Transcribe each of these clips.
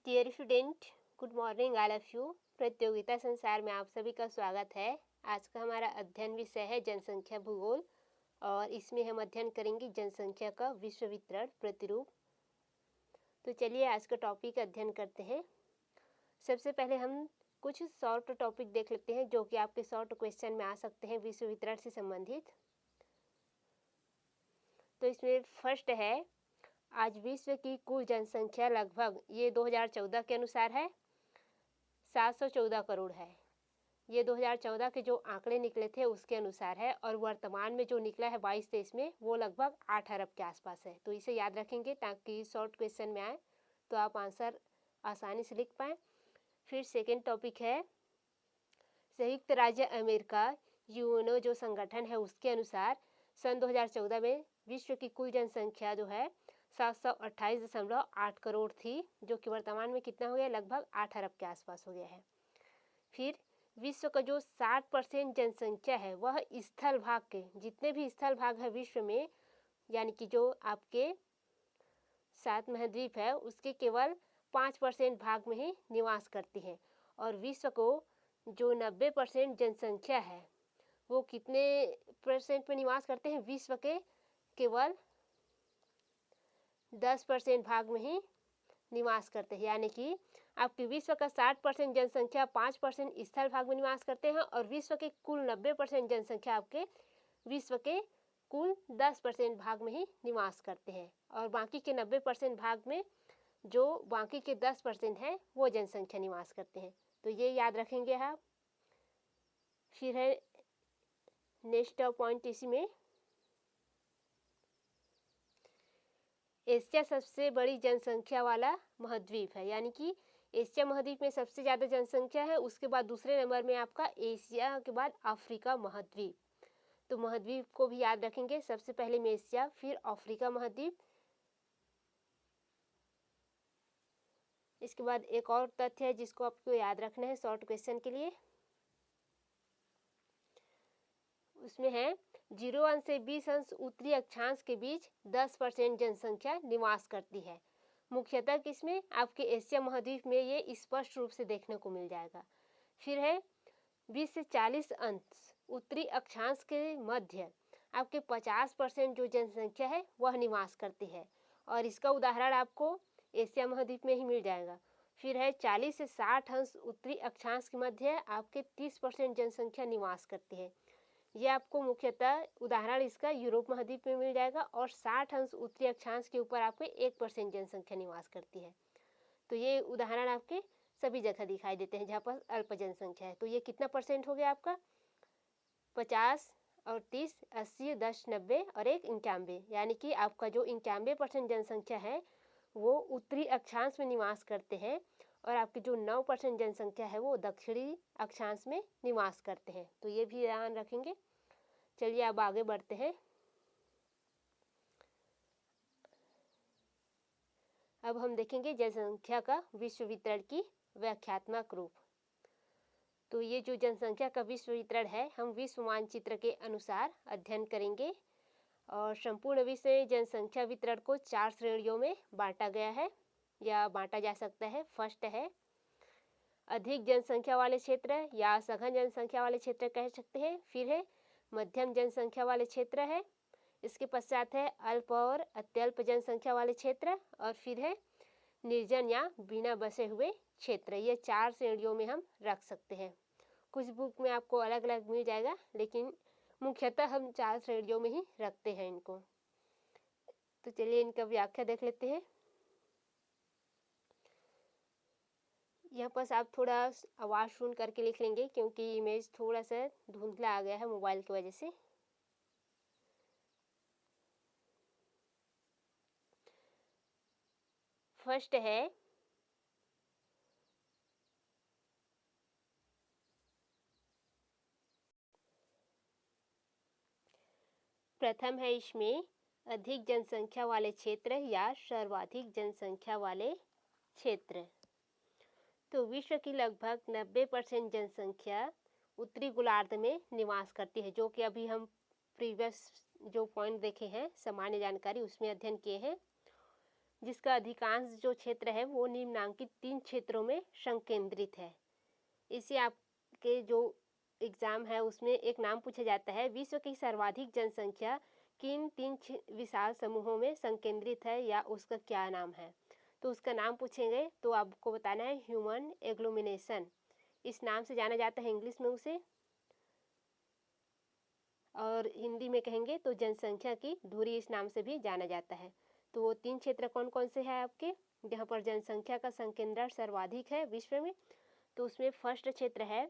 Dear student, good morning all of you. प्रतियोगिता संसार में आप सभी का स्वागत है। आज का हमारा अध्ययन विषय है जनसंख्या भूगोल और इसमें हम अध्ययन करेंगे जनसंख्या का विश्व वितरण प्रतिरूप। तो चलिए आज का टॉपिक अध्ययन करते हैं। सबसे पहले हम कुछ शॉर्ट टॉपिक देख लेते हैं जो कि आपके शॉर्ट क्वेश्चन में आ सकते हैं विश्व वितरण से संबंधित। तो इसमें फर्स्ट है, आज विश्व की कुल जनसंख्या लगभग, ये 2014 के अनुसार है, 714 करोड़ है। ये 2014 के जो आंकड़े निकले थे उसके अनुसार है, और वर्तमान में जो निकला है 22-23 में वो लगभग 8 अरब के आसपास है। तो इसे याद रखेंगे ताकि शॉर्ट क्वेश्चन में आए तो आप आंसर आसानी से लिख पाएँ। फिर सेकेंड टॉपिक है, संयुक्त राज्य अमेरिका यूएनओ जो संगठन है उसके अनुसार सन 2014 में विश्व की कुल जनसंख्या जो है 728.8 करोड़ थी, जो कि वर्तमान में कितना हो गया, लगभग 8 अरब के आसपास हो गया है। फिर विश्व का जो 60% जनसंख्या है वह स्थल भाग के, जितने भी स्थल भाग है विश्व में, यानी कि जो आपके 7 महाद्वीप है उसके केवल 5% भाग में ही निवास करती है। और विश्व को जो 90% जनसंख्या है वो कितने परसेंट में निवास करते हैं, विश्व के केवल 10% भाग में ही निवास करते हैं। यानी कि आपकी विश्व का 60% जनसंख्या 5% स्थल भाग में निवास करते हैं, और विश्व के कुल 90% जनसंख्या आपके विश्व के कुल 10% भाग में ही निवास करते हैं, और बाकी के 90% भाग में जो बाकी के 10% हैं वो जनसंख्या निवास करते हैं। तो ये याद रखेंगे आप। फिर है नेक्स्ट पॉइंट, इसी में एशिया सबसे बड़ी जनसंख्या वाला महाद्वीप है, यानी कि एशिया महाद्वीप में सबसे ज़्यादा जनसंख्या है। उसके बाद दूसरे नंबर में आपका एशिया के बाद अफ्रीका महाद्वीप। तो महाद्वीप को भी याद रखेंगे, सबसे पहले में एशिया, फिर अफ्रीका महाद्वीप। इसके बाद एक और तथ्य है जिसको आपको याद रखना है शॉर्ट क्वेश्चन के लिए, उसमें है 0 अंश से 20 अंश उत्तरी अक्षांश के बीच 10% जनसंख्या निवास करती है। मुख्यतः किसमें, आपके एशिया महाद्वीप में ये स्पष्ट रूप से देखने को मिल जाएगा। फिर है 20 से 40 अंश उत्तरी अक्षांश के मध्य आपके 50% जो जनसंख्या है वह निवास करती है, और इसका उदाहरण आपको एशिया महाद्वीप में ही मिल जाएगा। फिर है 40 से 60 अंश उत्तरी अक्षांश के मध्य आपके 30% जनसंख्या निवास करती है। ये आपको मुख्यतः उदाहरण इसका यूरोप महाद्वीप में मिल जाएगा, और 60 अंश उत्तरी अक्षांश के ऊपर आपके 1% जनसंख्या निवास करती है। तो ये उदाहरण आपके सभी जगह दिखाई देते हैं जहाँ पर अल्प जनसंख्या है। तो ये कितना परसेंट हो गया आपका, 50 और 30, 80, 10, 90 और 1 91, यानी कि आपका जो 91% जनसंख्या है वो उत्तरी अक्षांश में निवास करते हैं, और आपकी जो 9% जनसंख्या है वो दक्षिणी अक्षांश में निवास करते हैं। तो ये भी ध्यान रखेंगे। चलिए अब आगे बढ़ते हैं। अब हम देखेंगे जनसंख्या का विश्व वितरण की व्याख्यात्मक रूप। तो ये जो जनसंख्या का विश्व वितरण है हम विश्व मानचित्र के अनुसार अध्ययन करेंगे, और संपूर्ण विश्व में जनसंख्या वितरण को 4 श्रेणियों में बांटा गया है या बांटा जा सकता है। फर्स्ट है अधिक जनसंख्या वाले क्षेत्र या सघन जनसंख्या वाले क्षेत्र कह सकते हैं। फिर है मध्यम जनसंख्या वाले क्षेत्र है। इसके पश्चात है अल्प और अत्यल्प जनसंख्या वाले क्षेत्र, और फिर है निर्जन या बिना बसे हुए क्षेत्र। ये 4 श्रेणियों में हम रख सकते हैं। कुछ बुक में आपको अलग अलग मिल जाएगा, लेकिन मुख्यतः हम 4 श्रेणियों में ही रखते हैं इनको। तो चलिए इनका व्याख्या देख लेते हैं। यहाँ पर आप थोड़ा आवाज़ सुन करके लिख लेंगे क्योंकि इमेज थोड़ा सा धुंधला आ गया है मोबाइल की वजह से। फर्स्ट है प्रथम है इसमें अधिक जनसंख्या वाले क्षेत्र या सर्वाधिक जनसंख्या वाले क्षेत्र। तो विश्व की लगभग 90% जनसंख्या उत्तरी गोलार्ध में निवास करती है, जो कि अभी हम प्रीवियस जो पॉइंट देखे हैं सामान्य जानकारी उसमें अध्ययन किए हैं। जिसका अधिकांश जो क्षेत्र है वो निम्नांकित 3 क्षेत्रों में संकेंद्रित है। इसे आपके जो एग्जाम है उसमें एक नाम पूछा जाता है, विश्व की सर्वाधिक जनसंख्या किन 3 विशाल समूहों में संकेंद्रित है या उसका क्या नाम है। तो उसका नाम पूछेंगे तो आपको बताना है ह्यूमन एग्लोमिनेशन, इस नाम से जाना जाता है इंग्लिश में उसे, और हिंदी में कहेंगे तो जनसंख्या की धुरी इस नाम से भी जाना जाता है। तो वो 3 क्षेत्र कौन कौन से हैं आपके, जहाँ पर जनसंख्या का संकेंद्रण सर्वाधिक है विश्व में। तो उसमें फर्स्ट क्षेत्र है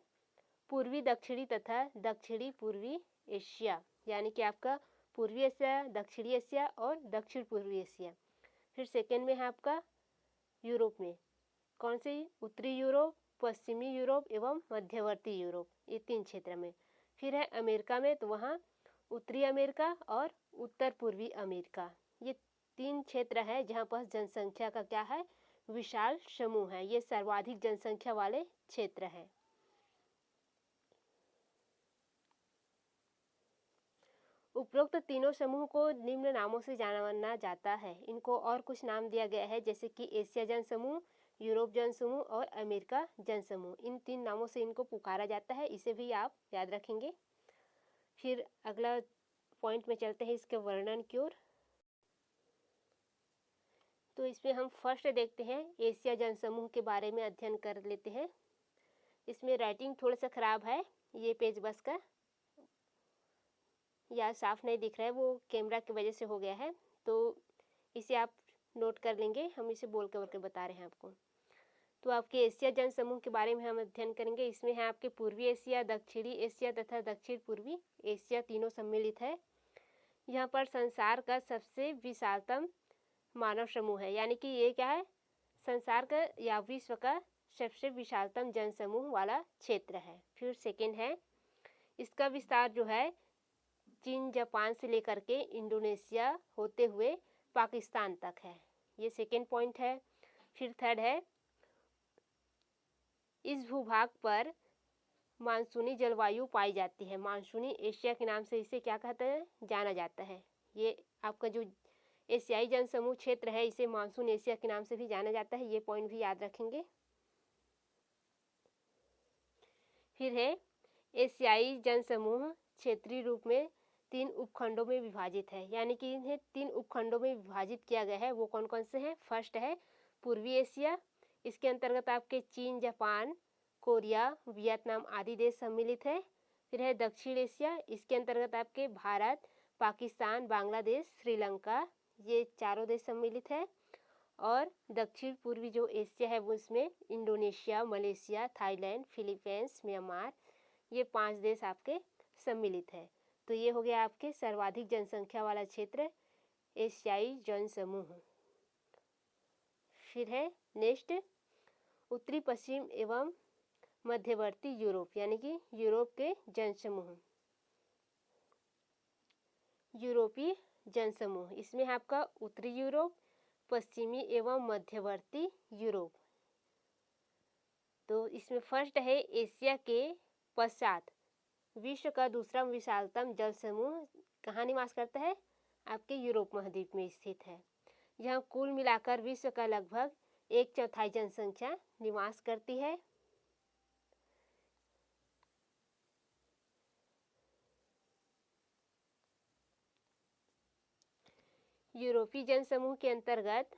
पूर्वी दक्षिणी तथा दक्षिणी पूर्वी एशिया, यानी कि आपका पूर्वी एशिया, दक्षिणी एशिया और दक्षिण पूर्वी एशिया। फिर सेकेंड में है आपका यूरोप में, कौन सी, उत्तरी यूरोप, पश्चिमी यूरोप एवं मध्यवर्ती यूरोप, ये 3 क्षेत्र में। फिर है अमेरिका में, तो वहाँ उत्तरी अमेरिका और उत्तर पूर्वी अमेरिका, ये 3 क्षेत्र है जहाँ पर जनसंख्या का क्या है, विशाल समूह है, ये सर्वाधिक जनसंख्या वाले क्षेत्र है। उपरोक्त तीनों समूह को निम्न नामों से जाना जाता है। इनको और कुछ नाम दिया गया है, जैसे कि एशिया जन समूह, यूरोप जन समूह और अमेरिका जन समूह, इन 3 नामों से इनको पुकारा जाता है, इसे भी आप याद रखेंगे। फिर अगला पॉइंट में चलते हैं इसके वर्णन की ओर। तो इसमें हम फर्स्ट देखते हैं एशिया जन समूह के बारे में अध्ययन कर लेते हैं। इसमें राइटिंग थोड़ा सा खराब है, ये पेज बस का या साफ नहीं दिख रहा है, वो कैमरा की वजह से हो गया है, तो इसे आप नोट कर लेंगे, हम इसे बोल के बता रहे हैं आपको। तो आपके एशिया जन समूह के बारे में हम अध्ययन करेंगे। इसमें है आपके पूर्वी एशिया, दक्षिणी एशिया तथा दक्षिण पूर्वी एशिया तीनों सम्मिलित है। यहाँ पर संसार का सबसे विशालतम मानव समूह है, यानी कि ये क्या है, संसार का या विश्व का सबसे विशालतम जन समूह वाला क्षेत्र है। फिर सेकेंड है, इसका विस्तार जो है चीन जापान से लेकर के इंडोनेशिया होते हुए पाकिस्तान तक है, ये सेकेंड पॉइंट है। फिर थर्ड है, इस भूभाग पर मानसूनी जलवायु पाई जाती है, मानसूनी एशिया के नाम से इसे क्या कहते हैं, जाना जाता है। ये आपका जो एशियाई जन समूह क्षेत्र है इसे मानसून एशिया के नाम से भी जाना जाता है, ये पॉइंट भी याद रखेंगे। फिर है एशियाई जन समूह क्षेत्रीय रूप में 3 उपखंडों में विभाजित है, यानी कि इन्हें 3 उपखंडों में विभाजित किया गया है। वो कौन कौन से हैं, फर्स्ट है पूर्वी एशिया, इसके अंतर्गत आपके चीन, जापान, कोरिया, वियतनाम आदि देश सम्मिलित है। फिर है दक्षिण एशिया, इसके अंतर्गत आपके भारत, पाकिस्तान, बांग्लादेश, श्रीलंका, ये चारों देश सम्मिलित है। और दक्षिण पूर्वी जो एशिया है वो इसमें Indonesia, Malaysia, Thailand, Philippines, Myanmar, ये 5 देश आपके सम्मिलित है। तो ये हो गया आपके सर्वाधिक जनसंख्या वाला क्षेत्र एशियाई जन समूह। फिर है नेक्स्ट उत्तरी पश्चिम एवं मध्यवर्ती यूरोप, यानी कि यूरोप के जन समूह, यूरोपीय जन समूह। इसमें आपका उत्तरी यूरोप, पश्चिमी एवं मध्यवर्ती यूरोप। तो इसमें फर्स्ट है एशिया के पश्चात विश्व का दूसरा विशालतम जल समूह कहाँ निवास करता है, आपके यूरोप महाद्वीप में स्थित है। यहाँ कुल मिलाकर विश्व का लगभग 1/4 जनसंख्या निवास करती है। यूरोपीय जन समूह के अंतर्गत,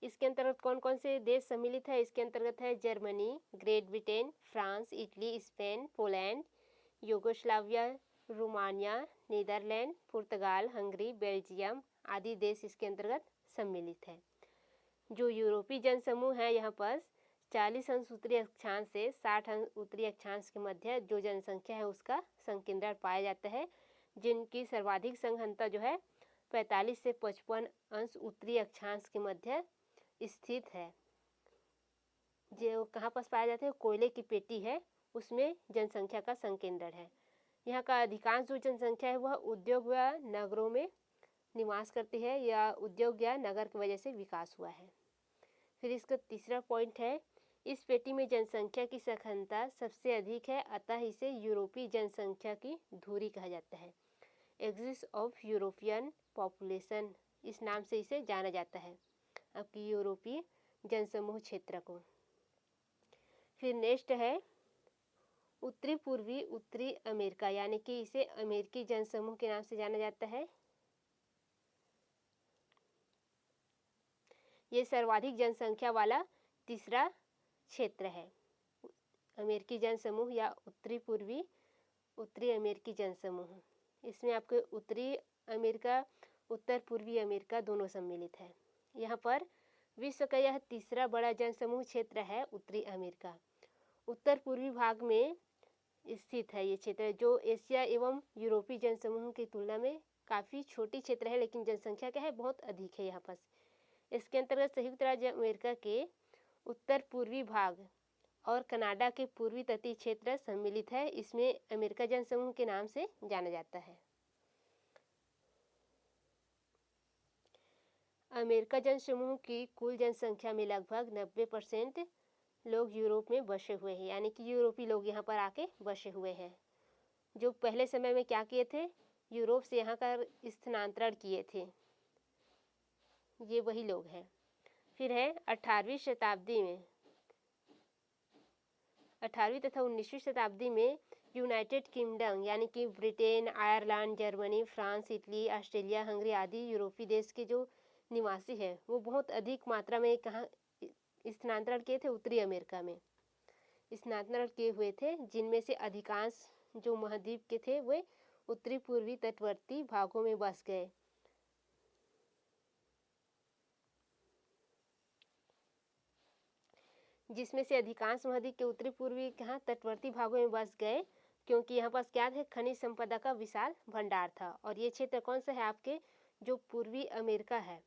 इसके अंतर्गत कौन कौन से देश सम्मिलित है, इसके अंतर्गत है Germany, Great Britain, France, Italy, Spain, Poland, Yugoslavia, Romania, Netherlands, Portugal, Hungary, Belgium आदि देश इसके अंतर्गत सम्मिलित है। जो यूरोपीय जन समूह है यहाँ पर 40 अंश उत्तरी अक्षांश से 60 अंश उत्तरी अक्षांश के मध्य जो जनसंख्या है उसका संकेंद्रण पाया जाता है, जिनकी सर्वाधिक संघनता जो है 45 से 55 अंश उत्तरी अक्षांश के मध्य स्थित है। जो कहाँ पर पाया जाता है, कोयले की पेटी है उसमें जनसंख्या का संकेंद्रण है। यहाँ का अधिकांश जो जनसंख्या है वह उद्योग व नगरों में निवास करती है या उद्योग या नगर की वजह से विकास हुआ है। फिर इसका तीसरा पॉइंट है, इस पेटी में जनसंख्या की सघनता सबसे अधिक है, अतः इसे यूरोपीय जनसंख्या की धुरी कहा जाता है, एक्सिस ऑफ यूरोपियन पॉपुलेशन इस नाम से इसे जाना जाता है, आपकी यूरोपीय जनसमूह क्षेत्र को। फिर नेक्स्ट है उत्तरी पूर्वी उत्तरी अमेरिका, यानी कि इसे अमेरिकी जनसमूह के नाम से जाना जाता है। ये सर्वाधिक जनसंख्या वाला तीसरा क्षेत्र है, अमेरिकी जनसमूह या उत्तरी पूर्वी उत्तरी अमेरिकी जनसमूह। इसमें आपके उत्तरी अमेरिका उत्तर पूर्वी अमेरिका दोनों सम्मिलित है। यहाँ पर विश्व का यह तीसरा बड़ा जनसमूह क्षेत्र है उत्तरी अमेरिका। उत्तर पूर्वी भाग में स्थित है ये क्षेत्र, जो एशिया एवं यूरोपीय जनसमूह की तुलना में काफ़ी छोटी क्षेत्र है, लेकिन जनसंख्या क्या है बहुत अधिक है यहाँ पर। इसके अंतर्गत संयुक्त राज्य अमेरिका के उत्तर पूर्वी भाग और कनाडा के पूर्वी तटीय क्षेत्र सम्मिलित है। इसमें अमेरिका जनसमूह के नाम से जाना जाता है। अमेरिका जनसमूह की कुल जनसंख्या में लगभग 90% लोग यूरोप में बसे हुए हैं, यानी कि यूरोपीय लोग यहाँ पर आके बसे हुए हैं, जो पहले समय में क्या किए थे, यूरोप से यहाँ का स्थानांतरण किए थे, ये वही लोग हैं। फिर है 18वीं शताब्दी में, 18वीं तथा 19वीं शताब्दी में यूनाइटेड किंगडम यानी कि Britain, Ireland, Germany, France, Italy, Australia, Hungary आदि यूरोपीय देश के जो निवासी हैं वो बहुत अधिक मात्रा में कहाँ स्थानांतरण किए थे, उत्तरी अमेरिका में स्थानांतरण किए हुए थे, जिनमें से अधिकांश जो महाद्वीप के थे वे उत्तरी पूर्वी तटवर्ती भागों में बस गए। जिसमें से अधिकांश महाद्वीप के उत्तरी पूर्वी कहाँ तटवर्ती भागों में बस गए, क्योंकि यहाँ पास क्या है, खनिज संपदा का विशाल भंडार था। और ये क्षेत्र कौन सा है, आपके जो पूर्वी अमेरिका है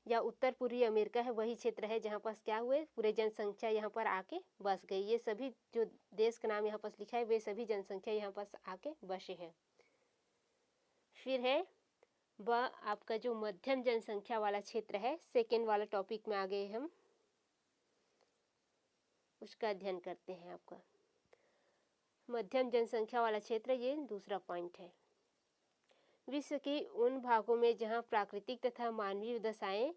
या उत्तर पूर्वी अमेरिका है, वही क्षेत्र है जहाँ पास क्या हुए, पूरे जनसंख्या यहाँ पर आके बस गई। ये सभी जो देश का नाम यहाँ पास लिखा है वे सभी जनसंख्या यहाँ पास आके बसे हैं। फिर है वह आपका जो मध्यम जनसंख्या वाला क्षेत्र है, सेकेंड वाला टॉपिक में आ गए हम, उसका अध्ययन करते हैं। आपका मध्यम जनसंख्या वाला क्षेत्र ये दूसरा पॉइंट है। विश्व के उन भागों में जहाँ प्राकृतिक तथा मानवीय दशाएं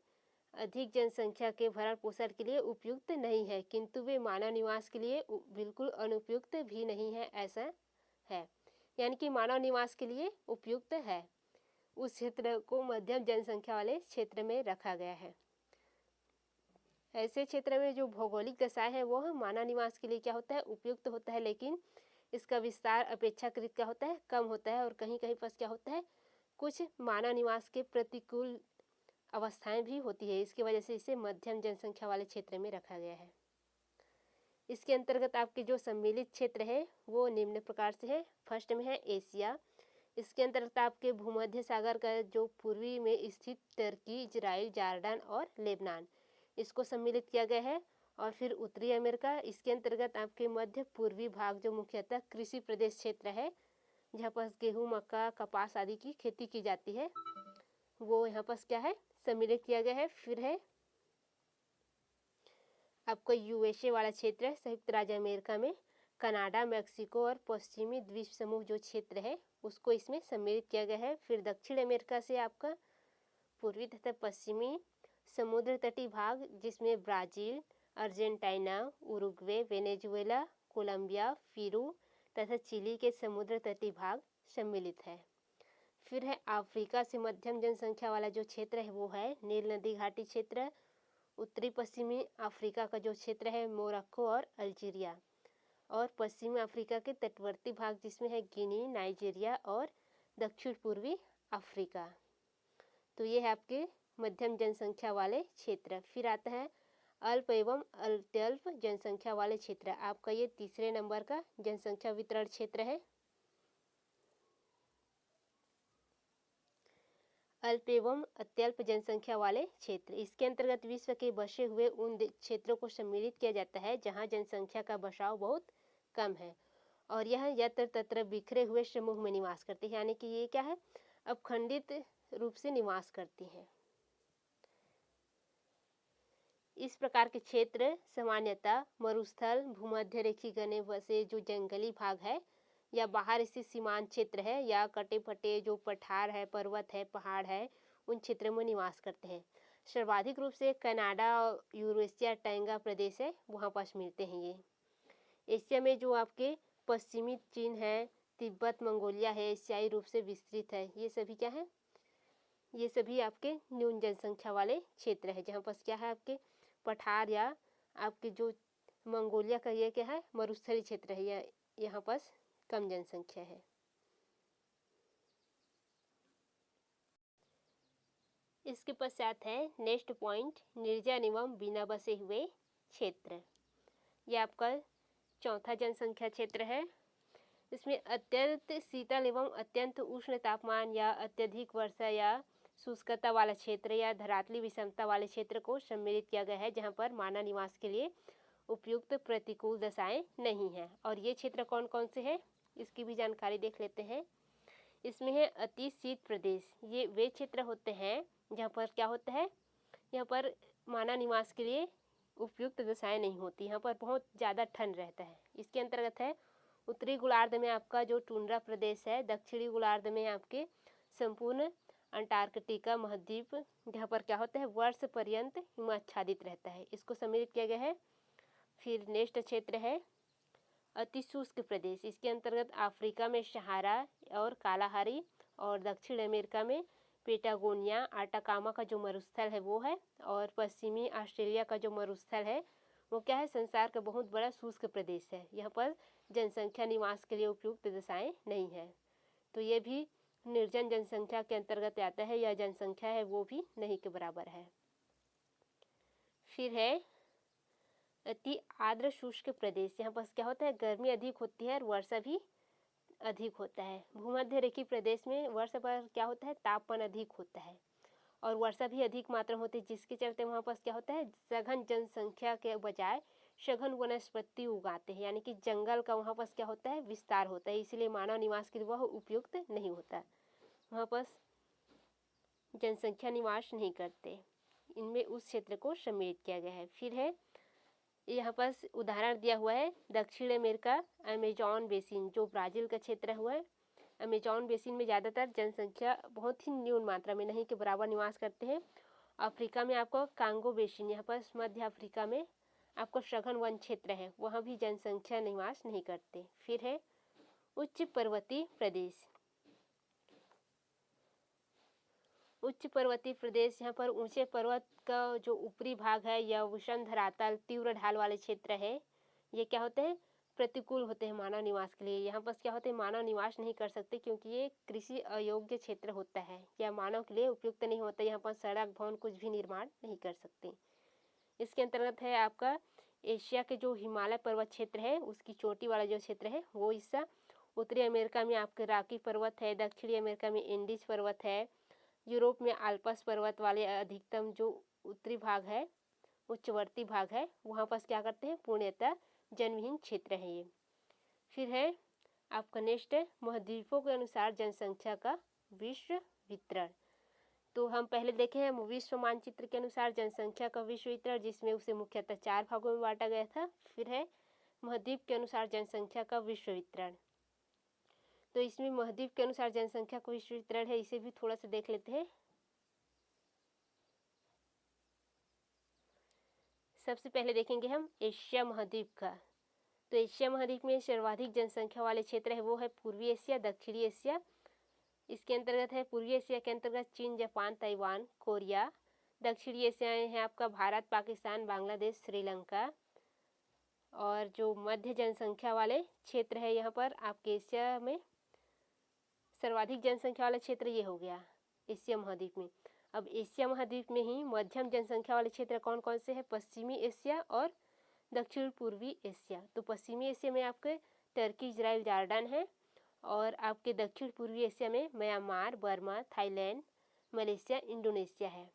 अधिक जनसंख्या के भरण पोषण के लिए उपयुक्त नहीं है, किंतु वे मानव निवास के लिए बिल्कुल अनुपयुक्त भी नहीं है, ऐसा है, यानी कि मानव निवास के लिए उपयुक्त है, उस क्षेत्र को मध्यम जनसंख्या वाले क्षेत्र में रखा गया है। ऐसे क्षेत्र में जो भौगोलिक दशाएं है वो मानव निवास के लिए क्या होता है, उपयुक्त होता है, लेकिन इसका विस्तार अपेक्षाकृत क्या होता है, कम होता है, और कहीं कहीं पर क्या होता है, कुछ मानव निवास के प्रतिकूल अवस्थाएं भी होती है। इसकी वजह से इसे मध्यम जनसंख्या वाले क्षेत्र में रखा गया है। इसके अंतर्गत आपके जो सम्मिलित क्षेत्र है वो निम्न प्रकार से है। फर्स्ट में है एशिया। इसके अंतर्गत आपके भूमध्य सागर का जो पूर्वी में स्थित टर्की, इजराइल, जॉर्डन और लेबनान, इसको सम्मिलित किया गया है। और फिर उत्तरी अमेरिका, इसके अंतर्गत आपके मध्य पूर्वी भाग जो मुख्यतः कृषि प्रदेश क्षेत्र है, जहाँ पर गेहूँ, मक्का, कपास आदि की खेती की जाती है, वो यहाँ पर क्या है, सम्मिलित किया गया है। फिर है आपका यूएसए वाला क्षेत्र, संयुक्त राज्य अमेरिका में कनाडा, मेक्सिको और पश्चिमी द्वीप समूह जो क्षेत्र है उसको इसमें सम्मिलित किया गया है। फिर दक्षिण अमेरिका से आपका पूर्वी तथा पश्चिमी समुद्र तटीय भाग, जिसमें Brazil, Argentina, Uruguay, Venezuela, Colombia, Peru तथा चिली के समुद्र तटीय भाग सम्मिलित है। फिर है अफ्रीका से मध्यम जनसंख्या वाला जो क्षेत्र है वो है नील नदी घाटी क्षेत्र, उत्तरी पश्चिमी अफ्रीका का जो क्षेत्र है मोरक्को और अल्जीरिया, और पश्चिमी अफ्रीका के तटवर्ती भाग जिसमें है गिनी, नाइजीरिया और दक्षिण पूर्वी अफ्रीका। तो ये है आपके मध्यम जनसंख्या वाले क्षेत्र। फिर आता है अल्प एवं अत्यल्प जनसंख्या वाले क्षेत्र, आपका ये तीसरे नंबर का जनसंख्या वितरण क्षेत्र है। अल्प एवं अत्यल्प जनसंख्या वाले क्षेत्र, इसके अंतर्गत विश्व के बसे हुए उन क्षेत्रों को सम्मिलित किया जाता है जहां जनसंख्या का बसाव बहुत कम है और यह यत्र तत्र बिखरे हुए समूह में निवास करते हैं, यानी कि ये क्या है, अखंडित रूप से निवास करती हैं। इस प्रकार के क्षेत्र सामान्यतः मरुस्थल, भूमध्य रेखीय घने बसे जो जंगली भाग है या बाहर स्थित सीमांत क्षेत्र है या कटे फटे जो पठार है, पर्वत है, पहाड़ है, उन क्षेत्रों में निवास करते हैं। सर्वाधिक रूप से कनाडा और यूरेशिया टैंगा प्रदेश है, वहाँ पास मिलते हैं ये। एशिया में जो आपके पश्चिमी चीन है, तिब्बत, मंगोलिया है, एशियाई रूप से विस्तृत है। ये सभी क्या है? ये सभी आपके न्यून जनसंख्या वाले क्षेत्र है, जहाँ पास क्या है आपके पठार या आपके जो मंगोलिया का ये क्या है मरुस्थलीय क्षेत्र है, या यहाँ पास कम जनसंख्या है। इसके पश्चात है नेक्स्ट पॉइंट, निर्जन एवं बिना बसे हुए क्षेत्र। ये आपका चौथा जनसंख्या क्षेत्र है। इसमें अत्यंत शीतल एवं अत्यंत उष्ण तापमान या अत्यधिक वर्षा या शुष्कता वाला क्षेत्र या धरातलीय विषमता वाले क्षेत्र को सम्मिलित किया गया है, जहाँ पर मानव निवास के लिए उपयुक्त प्रतिकूल दशाएं नहीं हैं। और ये क्षेत्र कौन कौन से हैं, इसकी भी जानकारी देख लेते हैं। इसमें है अति शीत प्रदेश। ये वे क्षेत्र होते हैं जहाँ पर क्या होता है, यहाँ पर मानव निवास के लिए उपयुक्त दशाएं नहीं होती, यहाँ पर बहुत ज़्यादा ठंड रहता है। इसके अंतर्गत है उत्तरी गोलार्ध में आपका जो टुंड्रा प्रदेश है, दक्षिणी गोलार्ध में आपके संपूर्ण अंटार्कटिका महाद्वीप, जहाँ पर क्या होता है वर्ष पर्यंत हिमाच्छादित रहता है, इसको सम्मिलित किया गया है। फिर नेक्स्ट क्षेत्र है अति शुष्क प्रदेश। इसके अंतर्गत अफ्रीका में सहारा और कालाहारी, और दक्षिण अमेरिका में पेटागोनिया, आटाकामा का जो मरुस्थल है वो है, और पश्चिमी ऑस्ट्रेलिया का जो मरुस्थल है वो क्या है, संसार का बहुत बड़ा शुष्क प्रदेश है। यहाँ पर जनसंख्या निवास के लिए उपयुक्त दशाएं नहीं है, तो ये भी निर्जन जनसंख्या के अंतर्गत आता है, या जनसंख्या है वो भी नहीं के बराबर है। फिर है अति आर्द्र शुष्क प्रदेश। यहाँ पर क्या होता है, गर्मी अधिक होती है और वर्षा भी अधिक होता है। भूमध्य रेखीय प्रदेश में वर्षा पर क्या होता है, तापमान अधिक होता है और वर्षा भी अधिक मात्रा में होती है, जिसके चलते वहाँ पर क्या होता है, सघन जनसंख्या के बजाय सघन वनस्पति उगाते हैं, यानी कि जंगल का वहाँ पर क्या होता है, विस्तार होता है, इसलिए मानव निवास के लिए वह उपयुक्त नहीं होता, वहाँ पर जनसंख्या निवास नहीं करते। इनमें उस क्षेत्र को सम्मिलित किया गया है। फिर है यहाँ पर उदाहरण दिया हुआ है दक्षिण अमेरिका अमेजॉन बेसिन, जो ब्राज़ील का क्षेत्र हुआ है। अमेजॉन बेसिन में ज़्यादातर जनसंख्या बहुत ही न्यून मात्रा में, नहीं के बराबर निवास करते हैं। अफ्रीका में आपको कांगो बेसिन, यहाँ पर मध्य अफ्रीका में आपको सघन वन क्षेत्र है, वहाँ भी जनसंख्या निवास नहीं करते। फिर है उच्च पर्वतीय प्रदेश। उच्च पर्वतीय प्रदेश, यहाँ पर ऊंचे पर्वत का जो ऊपरी भाग है या विषम धरातल तीव्र ढाल वाले क्षेत्र है, ये क्या होते हैं, प्रतिकूल होते हैं मानव निवास के लिए। यहाँ पर क्या होते हैं, मानव निवास नहीं कर सकते क्योंकि ये कृषि अयोग्य क्षेत्र होता है या मानव के लिए उपयुक्त नहीं होता। यहाँ पर सड़क भवन कुछ भी निर्माण नहीं कर सकते। इसके अंतर्गत है आपका एशिया के जो हिमालय पर्वत क्षेत्र है उसकी चोटी वाला जो क्षेत्र है वो हिस्सा। उत्तरी अमेरिका में आपके रॉकी पर्वत है, दक्षिणी अमेरिका में एंडीज पर्वत है, यूरोप में आल्प्स पर्वत वाले अधिकतम जो उत्तरी भाग है, उच्चवर्ती भाग है, वहाँ पर क्या करते हैं, पूर्णतः जनविहीन क्षेत्र है ये। फिर है आपका नेक्स्ट है महाद्वीपों के अनुसार जनसंख्या का विश्व वितरण। तो हम पहले देखे हैं विश्व मानचित्र के अनुसार जनसंख्या का विश्व वितरण, जिसमें उसे मुख्यतः 4 भागों में बांटा गया था। फिर है महाद्वीप के अनुसार जनसंख्या का विश्व वितरण, तो इसमें महाद्वीप के अनुसार जनसंख्या का विश्व वितरण है, इसे भी थोड़ा सा देख लेते हैं। सबसे पहले देखेंगे हम एशिया महाद्वीप का। तो एशिया महाद्वीप में सर्वाधिक जनसंख्या वाले क्षेत्र है वो है पूर्वी एशिया, दक्षिणी एशिया। इसके अंतर्गत है पूर्वी एशिया के अंतर्गत चीन, जापान, ताइवान, कोरिया। दक्षिणी एशिया है आपका भारत, पाकिस्तान, बांग्लादेश, श्रीलंका। और जो मध्य जनसंख्या वाले क्षेत्र है यहाँ पर आपके एशिया में सर्वाधिक जनसंख्या वाला क्षेत्र ये हो गया एशिया महाद्वीप में। अब एशिया महाद्वीप में ही मध्यम जनसंख्या वाले क्षेत्र कौन कौन से हैं, पश्चिमी एशिया और दक्षिण पूर्वी एशिया। तो पश्चिमी एशिया में आपके टर्की, इजराइल, जॉर्डन है, और आपके दक्षिण पूर्वी एशिया में Myanmar, Burma, Thailand, Malaysia, Indonesia है।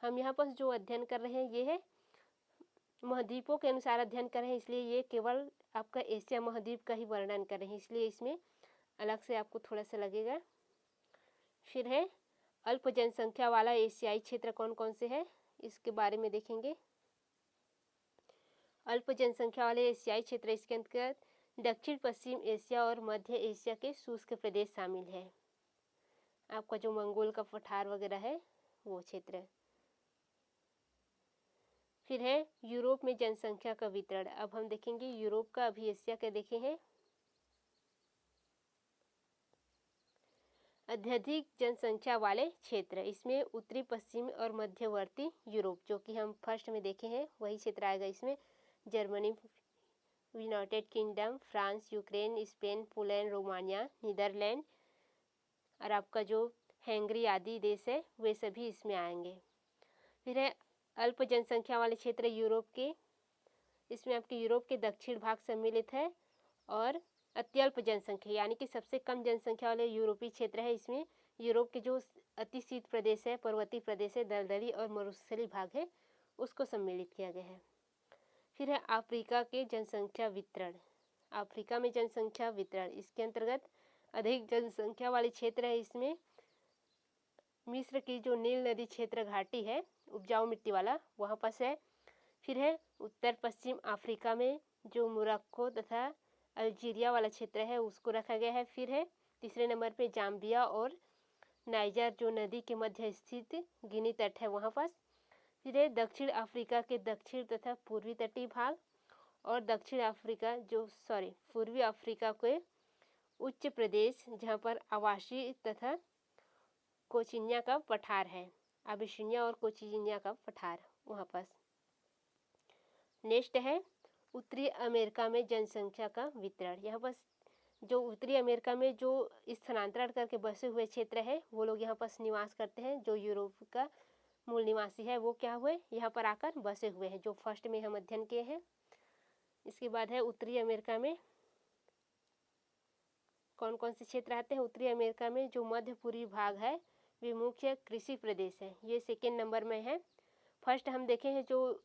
हम यहाँ पर जो अध्ययन कर रहे हैं ये है महाद्वीपों के अनुसार अध्ययन कर रहे हैं, इसलिए ये केवल आपका एशिया महाद्वीप का ही वर्णन कर रहे हैं, इसलिए इसमें अलग से आपको थोड़ा सा लगेगा। फिर है अल्प जनसंख्या वाला एशियाई क्षेत्र कौन कौन से है, इसके बारे में देखेंगे। अल्प जनसंख्या वाले एशियाई क्षेत्र, इसके अंतर्गत दक्षिण पश्चिम एशिया और मध्य एशिया के शुष्क प्रदेश शामिल है। आपका जो मंगोल का पठार वगैरह है वो क्षेत्र। फिर है यूरोप में जनसंख्या का वितरण। अब हम देखेंगे यूरोप का, अभी एशिया का देखे हैं। अत्यधिक जनसंख्या वाले क्षेत्र, इसमें उत्तरी पश्चिमी और मध्यवर्ती यूरोप, जो कि हम फर्स्ट में देखे हैं वही क्षेत्र आएगा इसमें। Germany, United Kingdom, France, Ukraine, Spain, Poland, Romania, Netherland और आपका जो हंगरी आदि देश है वे सभी इसमें आएंगे। फिर है अल्प जनसंख्या वाले क्षेत्र यूरोप के, इसमें आपके यूरोप के दक्षिण भाग सम्मिलित है। और अत्यल्प जनसंख्या यानी कि सबसे कम जनसंख्या वाले यूरोपीय क्षेत्र है, इसमें यूरोप के जो अति शीत प्रदेश है, पर्वतीय प्रदेश है, दलदली और मरुस्थलीय भाग है, उसको सम्मिलित किया गया है। फिर है अफ्रीका के जनसंख्या वितरण। अफ्रीका में जनसंख्या वितरण, इसके अंतर्गत अधिक जनसंख्या वाले क्षेत्र है, इसमें मिस्र की जो नील नदी क्षेत्र घाटी है, उपजाऊ मिट्टी वाला, वहाँ पर है। फिर है उत्तर पश्चिम अफ्रीका में जो मोरक्को तथा अल्जीरिया वाला क्षेत्र है उसको रखा गया है। फिर है तीसरे नंबर पे जाम्बिया और नाइजर जो नदी के मध्य स्थित गिनी तट है वहाँ पर। फिर है दक्षिण अफ्रीका के दक्षिण तथा पूर्वी तटीय भाग, और दक्षिण अफ्रीका जो पूर्वी अफ्रीका के उच्च प्रदेश जहाँ पर आवासीय तथा कोचिनिया का पठार है, अबिसिनिया और कोचिनिया का पठार वहाँ पर। नेक्स्ट है उत्तरी अमेरिका में जनसंख्या का वितरण। यहाँ पर जो उत्तरी अमेरिका में जो स्थानांतरण करके बसे हुए क्षेत्र है वो लोग यहाँ पर निवास करते हैं। जो यूरोप का मूल निवासी है वो क्या हुए, यहाँ पर आकर बसे हुए हैं, जो फर्स्ट में हम अध्ययन किए हैं। इसके बाद है उत्तरी अमेरिका में कौन कौन से क्षेत्र आते हैं। उत्तरी अमेरिका में जो मध्य पूर्वी भाग है वे मुख्य कृषि प्रदेश है, ये सेकेंड नंबर में है। फर्स्ट हम देखे हैं जो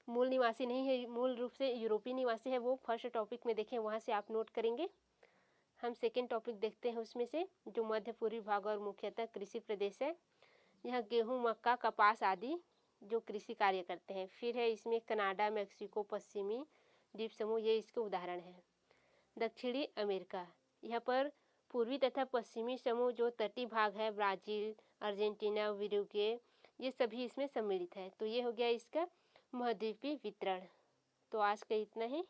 मूल निवासी नहीं है, मूल रूप से यूरोपीय निवासी है, वो फर्स्ट टॉपिक में देखें, वहाँ से आप नोट करेंगे। हम सेकेंड टॉपिक देखते हैं उसमें से, जो मध्य पूर्वी भाग और मुख्यतः कृषि प्रदेश है। यह गेहूं, मक्का, कपास आदि जो कृषि कार्य करते हैं। फिर है इसमें कनाडा, मेक्सिको, पश्चिमी द्वीप समूह, ये इसके उदाहरण हैं। दक्षिणी अमेरिका, यहाँ पर पूर्वी तथा पश्चिमी समूह जो तटीय भाग है, ब्राज़ील, अर्जेंटीना, उरुग्वे, ये सभी इसमें सम्मिलित है। तो ये हो गया इसका महाद्वीपीय वितरण। तो आज का इतना ही।